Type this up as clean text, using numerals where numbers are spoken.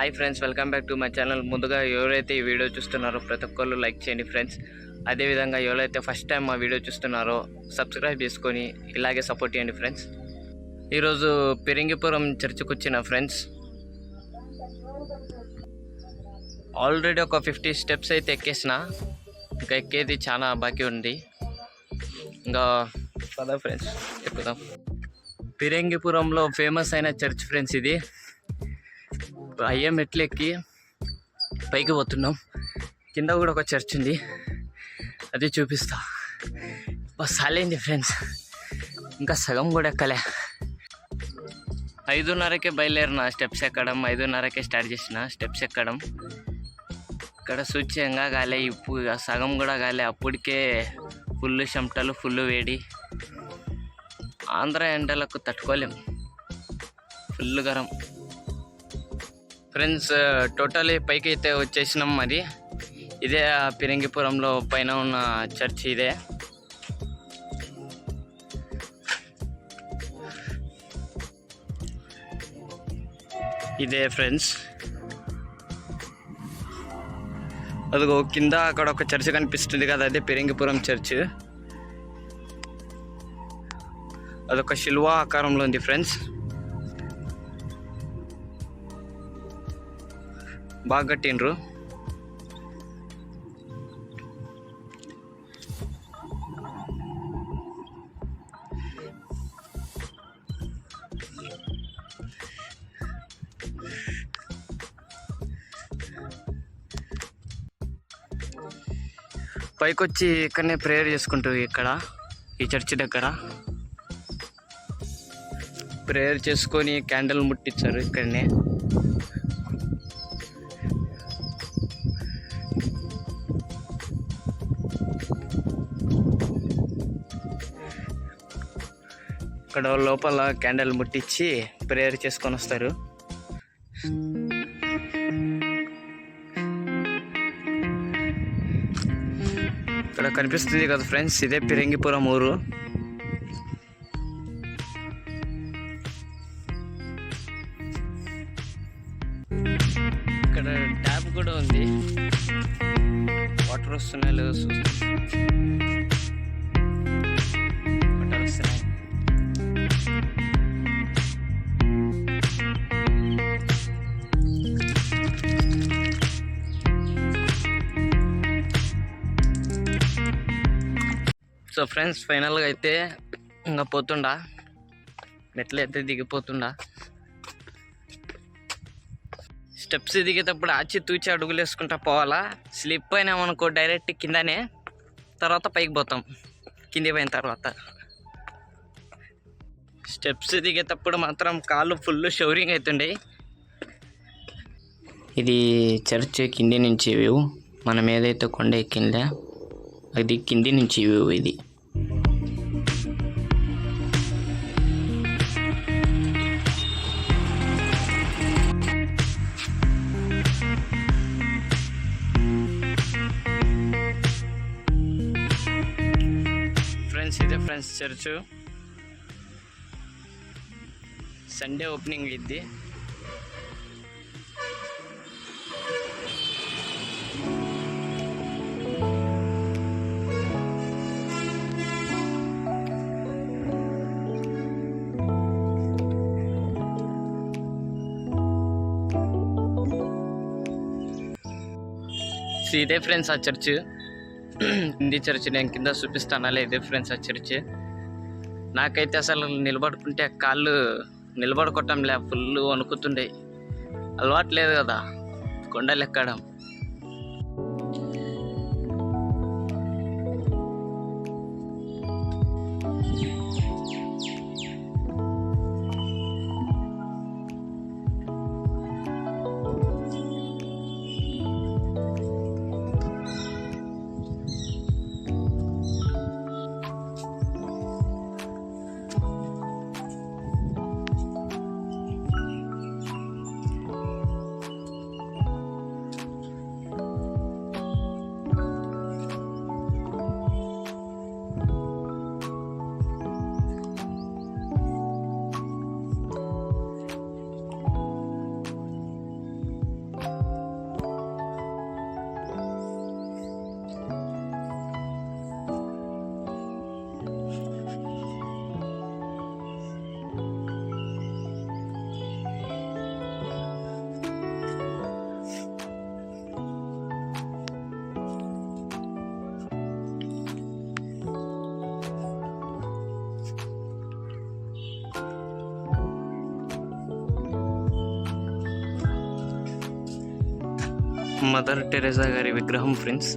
Hi friends, welcome back to my channel. ముందుగా ఎవరైతే ఈ వీడియో చూస్తున్నారో ప్రతి ఒక్కళ్ళు లైక్ చేయండి ఫ్రెండ్స్. అదేవిధంగా ఎవరైతే ఫస్ట్ టైం మా వీడియో చూస్తున్నారో సబ్స్క్రైబ్ చేసుకొని ఇలాగే సపోర్ట్ చేయండి ఫ్రెండ్స్. ఈరోజు పెరింగిపురం చర్చికి వచ్చిన ఫ్రెండ్స్. ఆల్రెడీ ఒక 50 స్టెప్స్ అయితే ఎక్కేసిన, ఇంకా ఎక్కేది చాలా బాకీ ఉంది. ఇంకా పద ఫ్రెండ్స్ ఎక్కుదాం. పెరింగిపురంలో ఫేమస్ అయిన చర్చ్ ఫ్రెండ్స్ ఇది. అయ్యే మెట్లు ఎక్కి పైకి పోతున్నాం. కింద కూడా ఒక చర్చ్ ఉంది, అది చూపిస్తా. సాలైంది ఫ్రెండ్స్, ఇంకా సగం కూడా ఎక్కలే. 5:30కే బయలుదేరిన స్టెప్స్ ఎక్కడం. 5:30కే స్టార్ట్ చేసిన స్టెప్స్ ఎక్కడం. ఇక్కడ సూచ్యంగా గాలే, ఇప్పుడు సగం కూడా గాలే. అప్పటికే ఫుల్ చెమటలు, ఫుల్ వేడి. ఆంధ్ర ఎండలకు తట్టుకోలేం, ఫుల్ గరం ఫ్రెండ్స్. టోటలీ పైకి అయితే వచ్చేసినాం. మరి ఇదే పెరింగిపురంలో పైన ఉన్న చర్చ్ ఇదే. ఇదే ఫ్రెండ్స్, అదిగో కింద అక్కడ ఒక చర్చ్ కనిపిస్తుంది కదా, అదే పెరింగిపురం చర్చ్. అదొక శిల్వా ఆకారంలో ఉంది ఫ్రెండ్స్. బాగా కట్టిండ్రు. పైకొచ్చి ఇక్కడనే ప్రేయర్ చేసుకుంటారు. ఇక్కడ ఈ చర్చి దగ్గర ప్రేయర్ చేసుకొని క్యాండిల్ ముట్టించారు ఇక్కడనే. ఇక్కడ లోపల క్యాండిల్ ముట్టించి ప్రేయర్ చేసుకొని వస్తారు. ఇక్కడ కనిపిస్తుంది కదా ఫ్రెండ్స్, ఇదే పెరింగిపురం ఊరు. ఇక్కడ ట్యాప్ కూడా ఉంది, వాటర్ వస్తున్నాయి లేదో వాటర్ వస్తున్నాయి. సో ఫ్రెండ్స్, ఫైనల్గా అయితే ఇంకా పోతుండా, మెట్లు అయితే దిగిపోతుండా. స్టెప్స్ దిగేటప్పుడు ఆచి తూచి అడుగులు వేసుకుంటా పోవాలా. స్లిప్ అయినామనుకో డైరెక్ట్ కిందనే, తర్వాత పైకి పోతాం కింది పోయిన తర్వాత. స్టెప్స్ దిగేటప్పుడు మాత్రం కాళ్ళు ఫుల్ షవరింగ్ అవుతుండే. ఇది చర్చ్ కింది నుంచి వ్యూ. మనం ఏదైతే కొండ ఎక్కిందా అది కింది నుంచి వ్యూ ఇది. ఫ్రెండ్స్, ఇదే ఫ్రెండ్స్ చర్చ్. సండే ఓపెనింగ్ ఇది. ఇదే ఫ్రెండ్స్ ఆ చర్చ్, హిందీ చర్చ్. నేను కింద చూపిస్తాను. ఇదే ఫ్రెండ్స్ ఆ చర్చ్. నాకైతే అసలు నిలబడుకుంటే కాళ్ళు నిలబడుకోవటంలే, ఫుల్ వణుకుతుండే. అలవాటు లేదు కదా కొండలు ఎక్కడం. మదర్ టెరెసా గారి విగ్రహం ఫ్రెండ్స్.